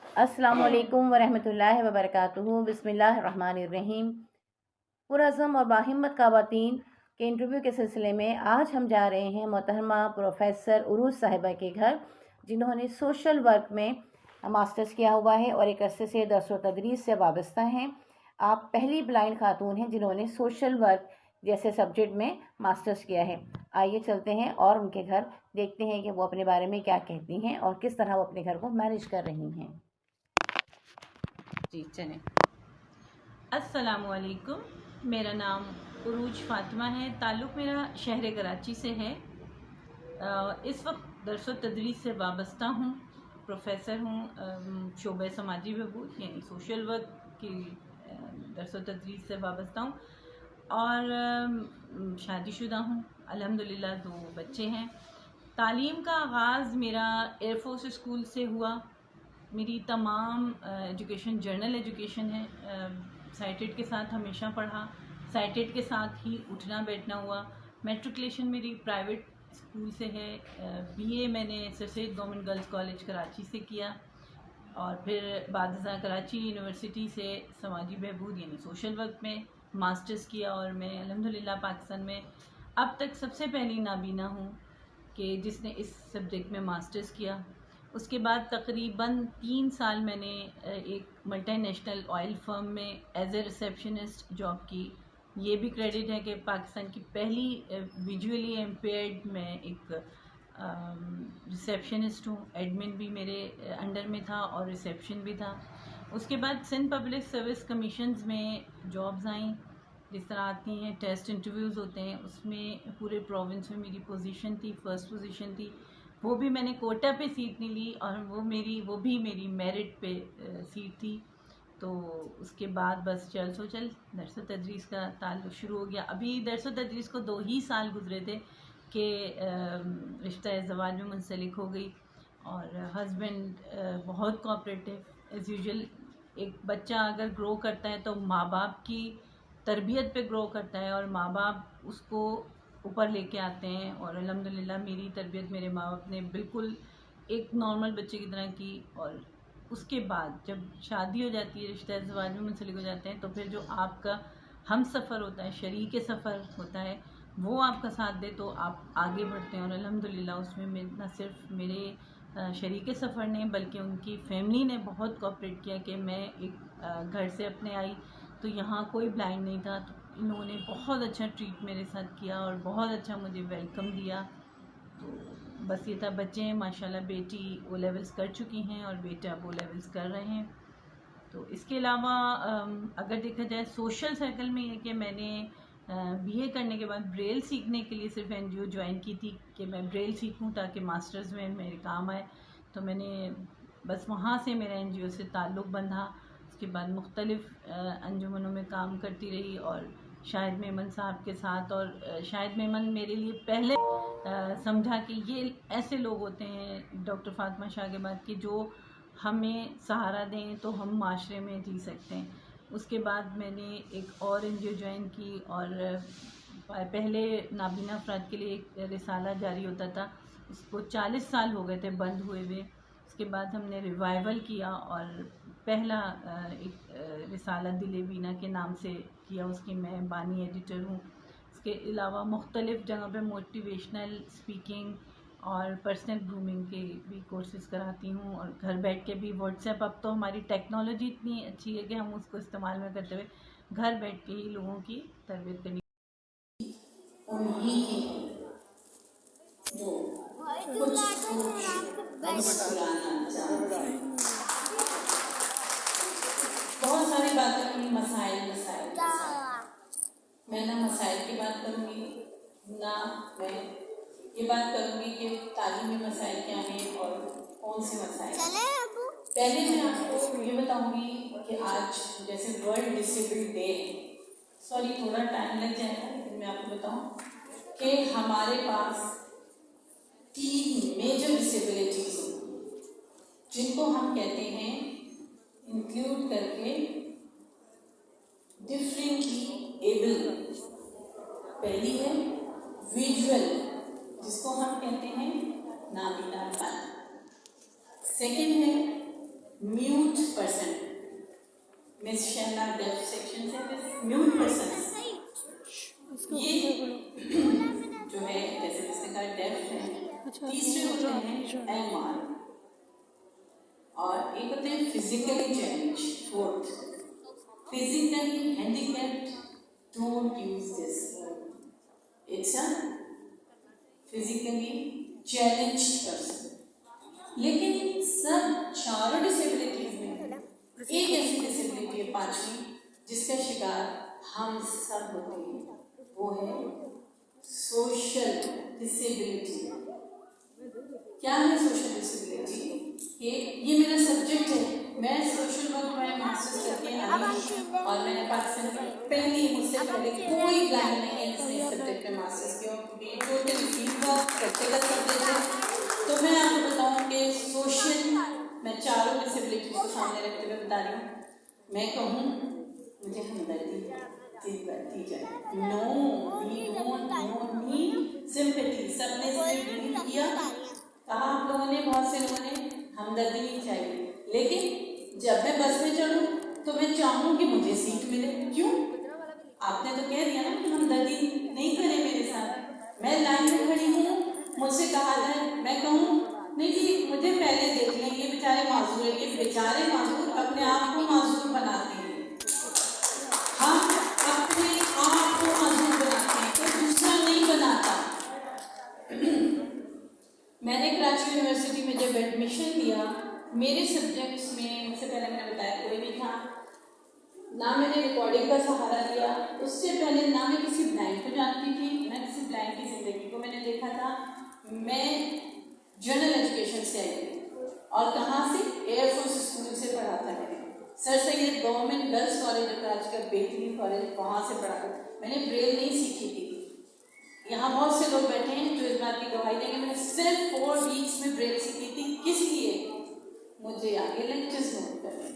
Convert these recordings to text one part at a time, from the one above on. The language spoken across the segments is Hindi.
अस्सलामुअलैकुम वरहमतुल्लाहि वबरकातुहू। बिस्मिल्लाहिर्रहमानिर्रहीम। पुरअज़म और बाहिम्मत ख़वातीन के इंटरव्यू के सिलसिले में आज हम जा रहे हैं मोहतरमा प्रोफेसर उरूज साहिबा के घर, जिन्होंने सोशल वर्क में मास्टर्स किया हुआ है और एक अरसे से दर्स व तदरीस से वाबस्ता हैं। आप पहली ब्लाइंड खातून हैं जिन्होंने सोशल वर्क जैसे सब्जेक्ट में मास्टर्स किया है। आइए चलते हैं और उनके घर देखते हैं कि वो अपने बारे में क्या कहती हैं और किस तरह वो अपने घर को मैनेज कर रही हैं। जी चलें। अस्सलामुअलैकुम, मेरा नाम उरूज फ़ातिमा है। ताल्लुक़ मेरा शहर कराची से है। इस वक्त दर्स व तदरीस से वाबस्ता हूँ। प्रोफेसर हूँ शोबे समाजी बहबूद यानी सोशल वर्क की दर्स व तदरीस से वाबस्ता हूँ और शादीशुदा हूँ। अल्हम्दुलिल्लाह 2 बच्चे हैं। तालीम का आगाज़ मेरा एयरफोर्स स्कूल से हुआ। मेरी तमाम एजुकेशन जर्नल एजुकेशन है। साइटेड के साथ हमेशा पढ़ा, साइटेड के साथ ही उठना बैठना हुआ। मैट्रिकुलेशन मेरी प्राइवेट स्कूल से है। बीए मैंने sir Syed government girls college Karachi से किया और फिर बादशाह कराची यूनिवर्सिटी से समाजी बहबूद यानी सोशल वर्क में मास्टर्स किया और मैं अल्हम्दुलिल्लाह पाकिस्तान में अब तक सबसे पहली नाबीना हूँ कि जिसने इस सब्जेक्ट में मास्टर्स किया। उसके बाद तकरीबन 3 साल मैंने एक मल्टीनेशनल ऑयल फर्म में एज ए रिसेप्शनिस्ट जॉब की। ये भी क्रेडिट है कि पाकिस्तान की पहली विजुअली इम्पेयर्ड मैं एक रिसेप्शनिस्ट हूँ। एडमिन भी मेरे अंडर में था और रिसेप्शन भी था। उसके बाद सिंध पब्लिक सर्विस कमीशंस में जॉब्स आई, जिस तरह आती हैं टेस्ट इंटरव्यूज़ होते हैं, उसमें पूरे प्रोविंस में मेरी पोजीशन थी, फर्स्ट पोजीशन थी। वो भी मैंने कोटा पे सीट नहीं ली और वो भी मेरी मेरिट पे सीट थी। तो उसके बाद बस चल दर्स व तदरीस का ताल्लुक़ शुरू हो गया। अभी दर्स व तदरीस को 2 ही साल गुजरे थे कि रिश्ता ज़वाज में मुंसलिक हो गई और हस्बैंड बहुत कोऑपरेटिव एज़ यूजुअल। एक बच्चा अगर ग्रो करता है तो माँ बाप की तरबियत पे ग्रो करता है और माँ बाप उसको ऊपर लेके आते हैं और अल्हम्दुलिल्लाह मेरी तरबियत मेरे माँ बाप ने बिल्कुल एक नॉर्मल बच्चे की तरह की। और उसके बाद जब शादी हो जाती है, रिश्ता ज़वाज में मुंसलिक हो जाते हैं, तो फिर जो आपका हम सफ़र होता है, शरीक सफ़र होता है, वो आपका साथ दे तो आप आगे बढ़ते हैं। और अल्हम्दुलिल्लाह उसमें न सिर्फ मेरे शरीक सफ़र ने बल्कि उनकी फैमिली ने बहुत कोऑपरेट किया कि मैं एक घर से अपने आई तो यहाँ कोई ब्लाइंड नहीं था, तो इन लोगों ने बहुत अच्छा ट्रीट मेरे साथ किया और बहुत अच्छा मुझे वेलकम दिया। तो बस ये था। बच्चे हैं माशाल्लाह, बेटी ओ लेवल्स कर चुकी हैं और बेटा अब ओ लेवल्स कर रहे हैं। तो इसके अलावा अगर देखा जाए सोशल सर्कल में ये कि मैंने बीए करने के बाद ब्रेल सीखने के लिए सिर्फ एनजीओ ज्वाइन की थी कि मैं ब्रेल सीखूं ताकि मास्टर्स में मेरे काम आए। तो मैंने बस वहाँ से मेरा एनजीओ से ताल्लुक़ बंधा। उसके बाद मुख्तलिफ़ अंजुमनों में काम करती रही और शाहिद मेमन साहब के साथ। और शाहिद मेमन मेरे लिए पहले समझा कि ये ऐसे लोग होते हैं डॉक्टर फातिमा शाह के बाद कि जो हमें सहारा दें तो हम माशरे में जी सकते हैं। उसके बाद मैंने एक और एनजीओ ज्वाइन की और पहले नाबीना अफराद के लिए एक रिसाला जारी होता था, उसको 40 साल हो गए थे बंद हुए हुए। उसके बाद हमने रिवाइवल किया और पहला एक रिसाला दिले बीना के नाम से किया, उसकी मैं बानी एडिटर हूँ। इसके अलावा मुख्तलिफ़ जगह पे मोटिवेशनल स्पीकिंग और पर्सनल ग्रूमिंग के भी कोर्सेज कराती हूँ और घर बैठ के भी व्हाट्सएप, अब तो हमारी टेक्नोलॉजी इतनी अच्छी है कि हम उसको इस्तेमाल में करते हुए घर बैठ के ही लोगों की तरबियत करनी। उन्हीं की जो कुछ मुस्कुराना चाहते हैं। बहुत सारी बातें हुई, मसाइल मसाइल मैं ना मसाइल की बात करूँगी ना मैं ये बात करूँगी कि तालीमी मसाइल क्या हैं और कौन से मसाइल। पहले मैं आपको ये बताऊँगी कि आज जैसे वर्ल्ड डिसेबल्ड डे है, सॉरी थोड़ा टाइम लग जाएगा लेकिन मैं आपको बताऊँ कि हमारे पास 3 मेजर डिसेबिलिटीज जिनको हम कहते हैं इंक्लूड करके डिफरेंटली एबल। पहली है विजुअल, जिसको हम कहते हैं नाबीनापन। सेकंड है म्यूट पर्सन, मिस शहना डेफ सेक्शन से म्यूट पर्सन, ये जो है जैसे जिसने कहा डेफ है। तीसरे होते हैं एलमार, और एक होते हैं physically challenge. Fourth, physically handicapped, don't use this word, it's a physically challenged person. लेकिन सब चारों डिसेबिलिटीज में एक ऐसी डिसेबिलिटी है, पांचवी, जिसका शिकार हम सब होते हैं, वो है सोशल डिसेबिलिटी। क्या है सोशल डिसेबिलिटी? ये मेरा सब्जेक्ट है। मैं सोशल वर्क में मास्टर्स करके आई और मैंने पाकिस्तान में पहली, मुझसे पहले कोई ब्लाइंड नहीं है जिसने इस सब्जेक्ट में मास्टर्स किया, क्योंकि total field work practical subject है। तो मैं आपको बताऊं कि सोशल, मैं चारों डिसेबिलिटीज को सामने रखते हुए बता रही हूँ। मैं कहूँ मुझे हमदर्दी दी जाए, no we don't need sympathy. सबने इसमें बिलीव किया, कहा आप लोगों ने, बहुत से लोगों ने, हमदर्दी नहीं चाहिए। लेकिन जब मैं बस में चढ़ूँ तो मैं चाहूँ कि मुझे सीट मिले। क्यों? आपने तो कह दिया ना कि हमदर्दी नहीं करे मेरे साथ। मैं लाइन में खड़ी हूँ, मुझसे कहा जाए, मैं कहूँ नहीं जी मुझे पहले देख लें, ये बेचारे माजूर है। ये बेचारे माजूर अपने आप को माजूर बनाते हैं, हम अपने आप को माजूर बनाते हैं, कोई दूसरा नहीं बनाता। मैंने कराची यूनिवर्सिटी में जब एडमिशन लिया, मेरे सब्जेक्ट्स में मुझसे पहले मैंने बताया कोई नहीं था, ना मैंने रिकॉर्डिंग का सहारा लिया। उससे पहले ना मैं किसी ब्लाइंड को जानती थी, ना किसी ब्लाइंड की ज़िंदगी को मैंने देखा था। मैं जनरल एजुकेशन से आई थी, और कहाँ से? एयरफोर्स स्कूल से पढ़ा था मैंने, sir Syed government girls college Karachi का बेहतरीन कॉलेज, वहाँ से पढ़ा था मैंने। ब्रेल नहीं सीखी थी। यहाँ बहुत से लोग बैठे हैं जो इस बात की गवाही देंगे, मैंने सिर्फ 4 वीक्स में ब्रेल सीखी थी। किस लिए? मुझे आगे लेक्चर्स नोट करने।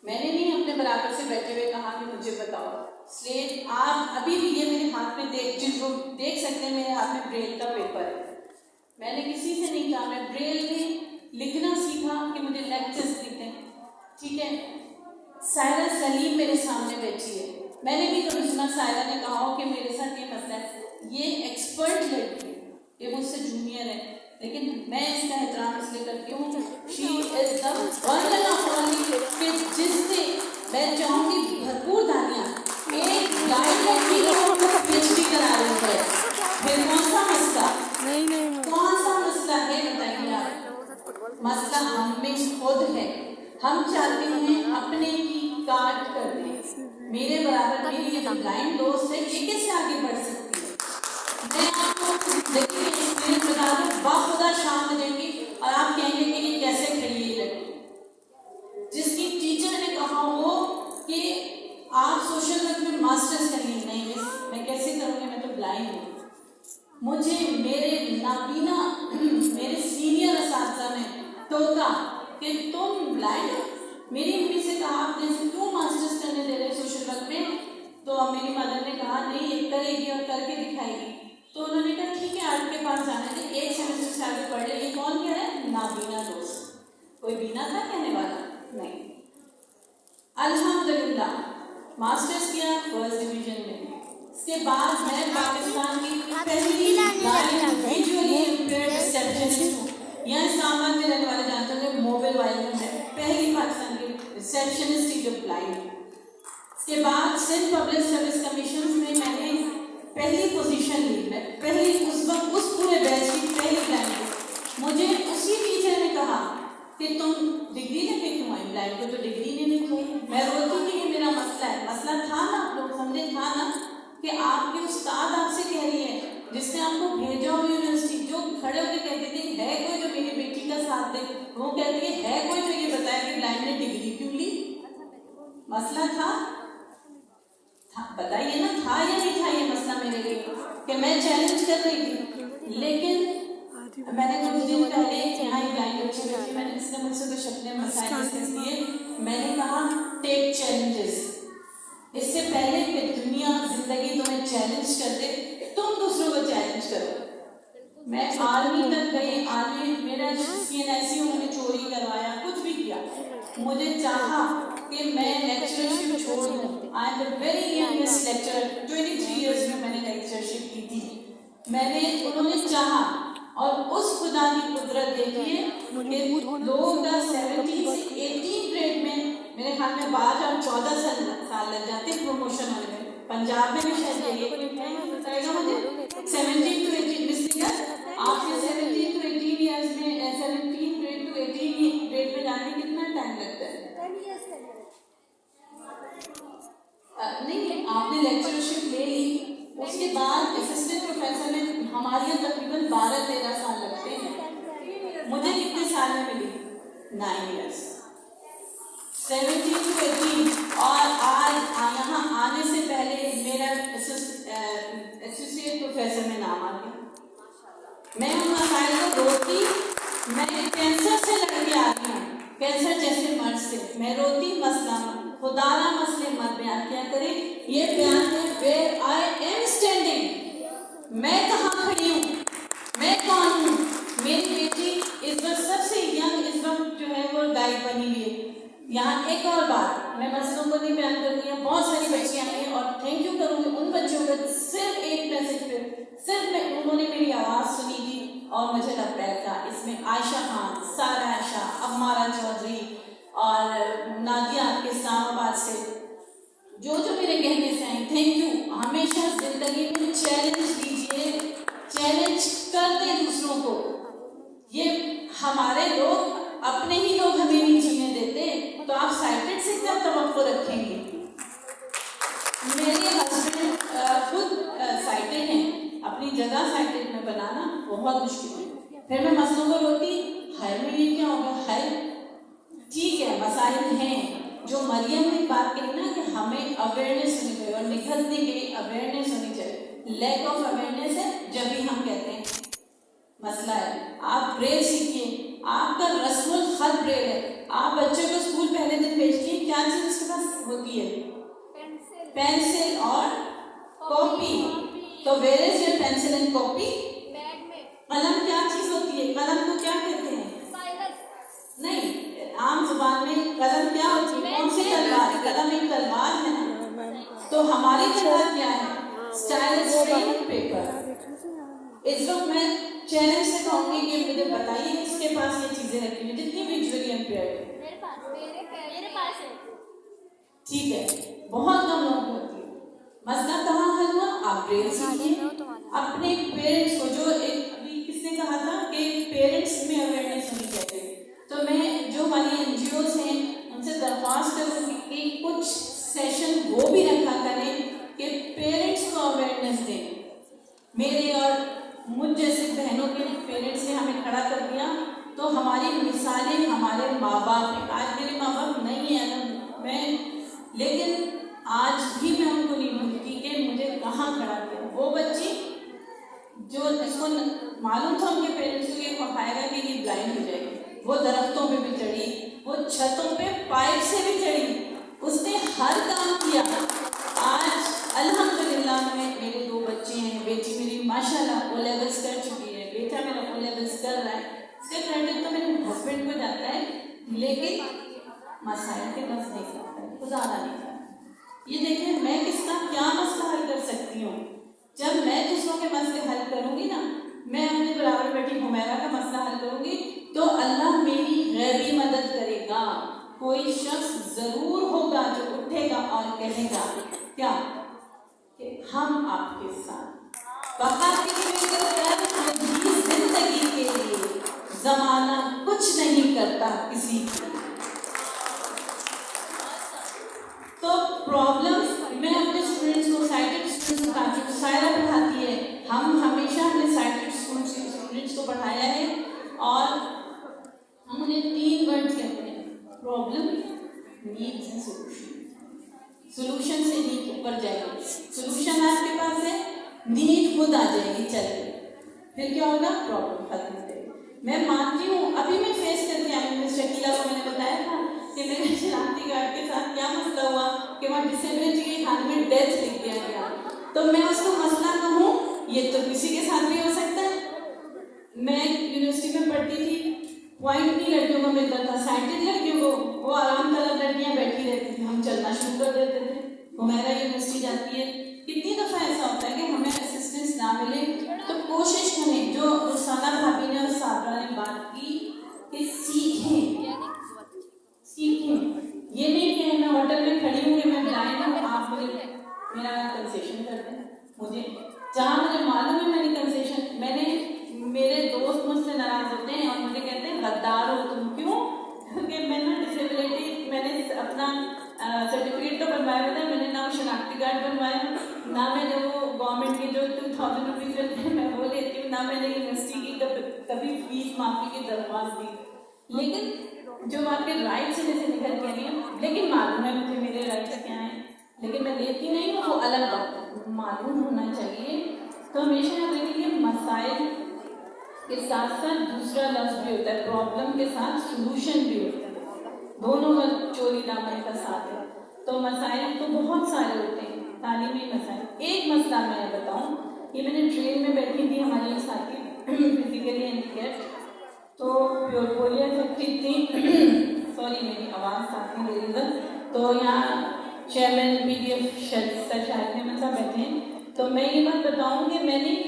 मैंने नहीं अपने बराबर से बैठे हुए कहा कि मुझे बताओ स्लेट। आप अभी भी ये मेरे हाथ में देख सकते हैं, मेरे हाथ में ब्रेल का पेपर है। मैंने किसी से नहीं कहा, मैं ब्रेल में लिखना सीखा कि मुझे लेक्चर्स लिखें। ठीक है, सायरा सलीम मेरे सामने बैठी है, मैंने भी कभी सुना सायरा ने कहा हो कि मेरे साथ ये मसला है। ये एक्सपर्ट लड़की है, ये मुझसे जूनियर है, लेकिन मैं इसका एहतराम इसलिए करती हूँ, she is the one and only, कि जिससे मैं चाहूँगी भरपूर तालियां एक ब्लाइंड लड़की को पीएचडी करा रही है। फिर कौन सा मसला, कौन सा मसला है बताइए आप? मसला हम में खुद है। हम चाहते हैं अपने की काट कर दें। मेरे बराबर मेरी ये जो ब्लाइंड दोस्त है, ये कैसे आगे बढ़ सकती है? मैं आपको देखिए एक्सपीरियंस बता दूं, बाखुदा शाम में देंगी और आप कहेंगे कि ये कैसे खड़ी है लड़की, जिसकी टीचर ने कहा हो कि आप सोशल वर्क में मास्टर्स करेंगे। नहीं मिस, मैं कैसे करूँगी, मैं तो ब्लाइंड हूँ। मुझे मेरे नाबीना मेरे सीनियर असातिज़ा ने टोका कि तुम ब्लाइंड हो। मेरी मम्मी से कहा आपने क्यों मास्टर्स करने दे रहे सोशल वर्क में? तो मेरी मदर ने कहा नहीं ये करेगी और करके दिखाएगी। तो उन्होंने कहा ठीक है आपके पास जाने थे, एक सेमेस्टर से आगे पढ़ ले। ये कौन कह रहा है? नाबीना दोस्त। कोई बीना था कहने वाला? नहीं। अल्हम्दुलिल्लाह मास्टर्स किया फर्स्ट डिवीजन में। इसके बाद मैं पाकिस्तान की पहली विजुअली इम्पेयर्ड रिसेप्शनिस्ट हूँ। यहाँ इस्लामाबाद में रहने वाले जानते होंगे, मोबाइल वाइल में पहली पाकिस्तान की रिसेप्शनिस्ट थी जो ब्लाइंड। इसके बाद सिंध पब्लिक सर्विस कमीशन में मैंने पहली पोजीशन ली। मैं पहली उस वक्त उस पूरे बैच की पहली ब्लाइंड। मुझे उसी टीचर ने कहा कि तुम डिग्री लेके क्यों आई? ब्लाइंड को तो डिग्री लेनी चाहिए। मैं रोती थी कि मेरा मसला है। मसला था ना, आप लोग समझे, था ना कि आपके उस्ताद आपसे कह रही है, जिसने आपको भेजा हो यूनिवर्सिटी, जो खड़े होकर कहते थे है कोई जो मेरी बेटी का साथ दे, वो कहती है कोई जो ये बताया कि ब्लाइंड ने डिग्री क्यों ली? मसला था बताइए ना, था या नहीं था ये मसला मेरे लिए कि मैं चैलेंज कर रही थी। लेकिन मैंने कुछ दिन पहले यहाँ ही ब्लाइंड बच्ची बैठी, मैंने इसने मुझसे कुछ अपने मसाइल डिस्कस किए। मैंने कहा टेक चैलेंजेस। इससे पहले कि दुनिया जिंदगी तुम्हें चैलेंज कर दे, तुम दूसरों को चैलेंज करो। मैं आर्मी तक गई, आर्मी मेरा CNSE उन्होंने चोरी करवाया, कुछ भी किया, मुझे चाहा कि मैं लेक्चरशिप छोड़ दूँ। I am the very youngest lecturer, 23 years में मैंने लेक्चरशिप की थी। उन्होंने चाहा, और उस खुदा की कुदरत देखिए कि लोग 17 से 18 ग्रेड में, मेरे ख्याल में 12 और 14 साल लग जाते हैं प्रमोशन होने में। पंजाब में भी शायद यही बताएगा मुझे 17 to 18 मिस्टर, आपके 17 to 18 ईयर्स में 17 ग्रेड टू 18 ग्रेड में जाने में कितना टाइम लगता है? नहीं, आपने लेक्चरशिप ले ली, उसके बाद असिस्टेंट प्रोफेसर में हमारे यहाँ तकरीबन 12-13 साल लगते हैं। मुझे कितने साल में मिली? 9 ईयर्स, 17 to 18। और आज यहाँ आने से पहले मेरा एसोसिएट प्रोफेसर में नाम आ गया। मैं उन मसाइल को रोती, मैं कैंसर से लड़के आ रही हूँ, कैंसर जैसे मर्ज से मैं रोती, मसला खुदारा मसले मत बयान किया करें। ये बयान है वेयर आई एम स्टैंडिंग, मैं कहाँ खड़ी हूँ, मैं कौन हूँ। मेरी बेटी इस वक्त सबसे यंग इस वक्त जो है वो डाइट बनी हुई है। यहाँ एक और बात, मैं मसलों को नहीं बयान कर रही हूँ, बहुत सारी बच्चियाँ हैं और थैंक यू करूँगी उन बच्चों को, सिर्फ एक मैसेज पे सिर्फ उन्होंने मेरी आवाज़ सुनी थी और मुझे लबैक था। इसमें आयशा खान, सारा आयशा, अम्मारा चौधरी और नादिया आपके इस्लामाबाद से, जो मेरे कहने से आई, थैंक यू। हमेशा जिंदगी में चैलेंज दीजिए, चैलेंज करते दूसरों को। ये हमारे लोग, अपने ही लोग हमें नहीं जीने देते, तो आप साइटेड से क्या तवक्को रखेंगे? मेरे हस्बैंड खुद साइटेड हैं, अपनी जगह साइटेड में बनाना बहुत मुश्किल है। फिर मैं मसलों को रोती, हाय में ये क्या होगा, हाय ठीक है मसाइल हैं। जो मरियम ने बात कही ना कि हमें अवेयरनेस होनी चाहिए और निखरने के लिए अवेयरनेस होनी चाहिए। लैक ऑफ अवेयरनेस है जब भी हम कहते हैं मसला है। आप ब्रेल सीखिए, आपका रस्मुल खत ब्रेल है। आप बच्चे को स्कूल पहले दिन भेजती हैं, क्या चीज उसके पास होती है? पेंसिल और कॉपी। तो where is your pencil and copy? कलम क्या चीज होती है? कलम को क्या कहते हैं? नहीं, आम जुबान में कलम क्या होती है? कौन सी तलवार? कलम एक तलवार है ना। तो हमारी तलवार क्या है? Stylus pen paper. इस वक्त मैं चैलेंज से कहूंगी कि मुझे बताइए किसके पास ये चीजें रखी हुई जितनी विजुअली इम्पेयर्ड है? मेरे पास है। ठीक है, बहुत कम लोगों की होती है। मसला कहाँ हल हुआ? आप ब्रेल सीखिए, अपने पेरेंट्स को, जो एक अभी किसने कहा था कि पेरेंट्स में अवेयरनेस होनी चाहिए, तो मैं जो हमारी NGOs हैं उनसे दरख्वास्त करूँगी कि कुछ सेशन वो भी रखा करें कि पेरेंट्स को अवेयरनेस दें। मेरे और मुझ जैसे बहनों के पेरेंट्स ने हमें खड़ा कर दिया, तो हमारी मिसालें हमारे माँ बाप हैं। आज मेरे माँ बाप नहीं है ना, लेकिन आज भी मैं उनको नहीं भूलती कि मुझे कहाँ खड़ा किया। वो बच्ची जो जिसको मालूम था उनके पेरेंट्स को ये खपाएगा कि ये ब्लाइंड हो जाएगी, वो दरख्तों पे भी चढ़ी, वो छतों पे पाइप से भी चढ़ी, उसने हर काम किया। आज अल्हम्दुलिल्लाह में मेरे 2 बच्चे हैं। बेटी मेरी माशाल्लाह O लेवल्स कर चुकी है, बेटा मेरा O लेवल्स कर रहा है। इसके क्रेडिट तो मेरे हस्बैंड को जाता है, लेकिन मसाइल के बस नहीं करता है, गुजारा नहीं करता। ये देखिए मैं किसका क्या मसला हल कर सकती हूँ। जब मैं दूसरों के मसले हल करूँगी ना, मैं अपने बराबर बेटी हुमैरा का मसला हल करूँगी, तो अल्लाह मेरी गैबी मदद करेगा। कोई शख्स जरूर होगा जो उठेगा और कहेगा क्या कि हम आपके साथ वक़्त की जिंदगी के लिए जमाना कुछ नहीं करता किसी की। तो प्रॉब्लम्स मैं अपने स्टूडेंट्स को, साइटेड स्टूडेंट्स को पढ़ाती हूँ, सायरा पढ़ाती है, हम हमेशा अपने साइटेड स्टूडेंट्स को पढ़ाया है और हम उन्हें 3 वर्ड्स कहते हैं, problem, needs and solution. Solution से नीड ऊपर जाएगी, सोल्यूशन आपके पास है, नीड खुद आ जाएगी, चलेगी, फिर क्या होगा? प्रॉब्लम खत्म हो जाएगी। मैं मानती हूँ, अभी मैं फेस करके आई हूँ। शकीला को मैंने बताया था कि मेरे शनाख्ती कार्ड के साथ क्या मसला हुआ कि वहाँ डिसेबिलिटी के खाने में डेथ लिख दिया गया। तो मैं उसको मसला कहूँ, ये तो किसी के साथ भी हो सकता है। मैं यूनिवर्सिटी में पढ़ती थी, पॉइंट नहीं लड़कियों को मिलता था, साइंटिस्ट लड़कियों को, वो आराम तलब लड़कियां बैठी रहती थी, हम चलना शुरू कर देते थे। हुमैरा यूनिवर्सिटी जाती है, कितनी दफ़ा ऐसा होता है कि हमें असिस्टेंस ना मिले तो कोशिश करें, जो रुखसाना भाभी ने और साबरा ने बात की कि सीखें। ये नहीं कि मैं होटल में खड़ी हूँ कि मैं ब्लाइंड हूँ, आप मुझे मेरा कंसेशन कर दें, मुझे जहाँ मुझे मालूम है मैंने कंसेशन, मेरे दोस्त मुझसे नाराज होते हैं और मुझे कहते हैं गद्दार हो तुम। क्यों? क्योंकि मैंने डिसेबिलिटी, मैंने अपना सर्टिफिकेट तो बनवाया हुआ था, मैंने ना शनाख्ती कार्ड बनवाया, ना मैंने वो गवर्नमेंट के जो 2000 रुपीज़ मिलते हैं मैं वो लेती हूँ, ना मैंने यूनिवर्सिटी की कभी फीस माफ़ी की दरख्वास्त दी। लेकिन जो आपके राइट्स हैं जैसे निकल के नहीं है, लेकिन मालूम है मुझे मेरे राइट्स क्या हैं, लेकिन मैं लेती नहीं हूँ, वो अलग बात है, मालूम होना चाहिए। तो हमेशा याद रखिए कि मसाइल के साथ साथ दूसरा लफ्ज़ भी होता है, प्रॉब्लम के साथ सॉल्यूशन भी होता है, दोनों का चोरी दामन का साथ है। तो मसाइल तो बहुत सारे होते हैं, तालीमी मसाइल। एक मसला मैं बताऊँ, ये मैंने ट्रेन में बैठी थी, हमारी साथी फिजिकली हैंडीकैप्ड, तो प्योरपोलिया इफेक्टेड थी सॉरी मेरी आवाज़ साथ में मेरी इधर, तो यहाँ चेयरमैन PDF सर शायद में सब बैठे हैं। तो मैं ये बात बताऊँ कि मैंने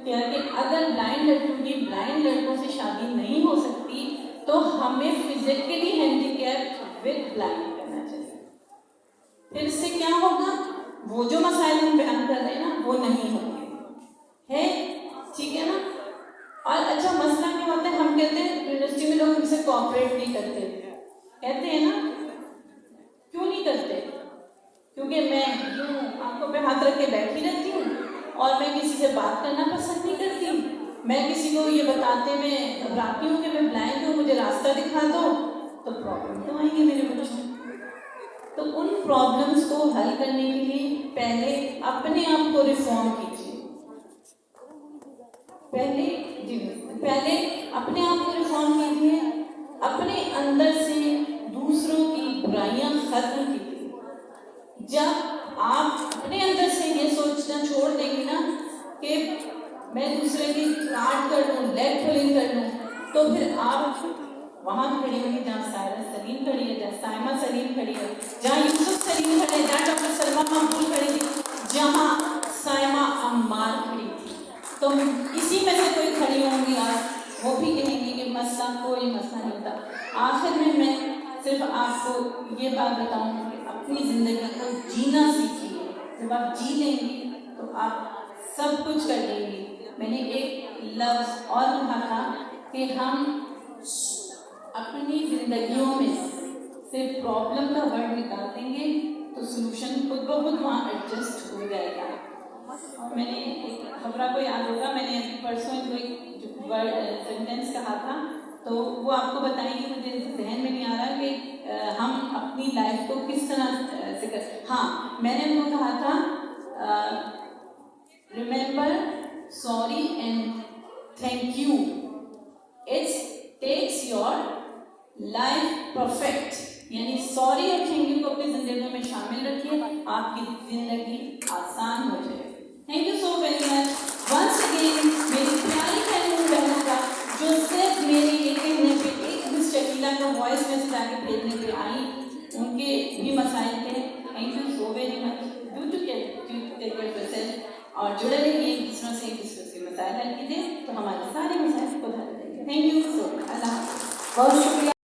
क्या कि अगर ब्लाइंड लड़कियों की ब्लाइंड लड़कों से शादी नहीं हो सकती तो हमें फिजिकली हैंडीकैप्ड विद ब्लाइंड करना चाहिए। फिर इससे क्या होगा, वो जो मसाइल हम बयान कर रहे हैं ना वो नहीं होंगे, है ठीक है ना। और अच्छा मसला क्या होता है, हम कहते हैं यूनिवर्सिटी में लोग हमसे कोऑपरेट नहीं करते, कहते हैं ना, क्यों नहीं करते? क्योंकि मैं यूँ आंखों पे हाथ रख के बैठी रहती हूँ और मैं किसी से बात करना पसंद नहीं करती। मैं किसी को ये बताते में घबराती हूँ कि मैं ब्लाइंड हूँ, मुझे रास्ता दिखा दो, तो प्रॉब्लम तो आएंगे मेरे बच्चों। तो उन प्रॉब्लम्स को हल करने के लिए पहले अपने आप को रिफॉर्म कीजिए, पहले अपने आप को रिफॉर्म कीजिए, अपने अंदर से दूसरों की बुराइयां खत्म कीजिए। जब आप अपने अंदर से ये सोचना छोड़ देंगे ना कि मैं दूसरे की काट कर लूँ, लेग पुलिंग कर लूँ, तो फिर आप वहाँ खड़ी होंगी जहाँ सायरा सलीम खड़ी है, जहाँ साइमा सलीम खड़ी है, जहाँ यूसुफ सलीम खड़े, जहाँ डॉक्टर सलमा मकबूल खड़ी थी, जहाँ साइमा अम्मार खड़ी थी। तो इसी में से कोई खड़ी होंगी आज, वो भी कहेंगी कि मसला कोई मसला नहीं होता। आखिर में मैं सिर्फ आपको ये बात बताऊँ कि अपनी ज़िंदगी को जीना सीखिए। जब आप जी लेंगी तो आप सब कुछ कर लेंगी। मैंने एक लफ्ज़ और कहा था कि हम अपनी ज़िंदगियों में सिर्फ प्रॉब्लम का वर्ड निकाल देंगे तो सॉल्यूशन खुद ब खुद वहाँ एडजस्ट हो जाएगा। और मैंने एक खबरा को याद होगा, मैंने अभी परसों एक वर्ड सेंटेंस कहा था, तो वो आपको बताएंगे, मुझे जहन में नहीं आ रहा कि हम अपनी लाइफ को किस तरह से कर। हाँ, मैंने उनको कहा था remember, sorry and thank you, it's takes your life perfect. यानी सॉरी और थैंक यू को अपनी जिंदगी में शामिल रखिए, आपकी जिंदगी आसान हो जाए। Thank you so very much once again मेरी प्यारी बहनों का जो सिर्फ मेरी एक मिस शकीला का वॉइस मैसेज आगे भेजने के लिए आई, उनके भी मसाइल थे। Thank you so very much, do to take care of yourself और जुड़े रहिए एक दूसरों से मसाइल हल कीजिए तो हमारे सारे मसाइल को हल करेंगे। थैंक यू सो मच, अल्लाह, बहुत शुक्रिया।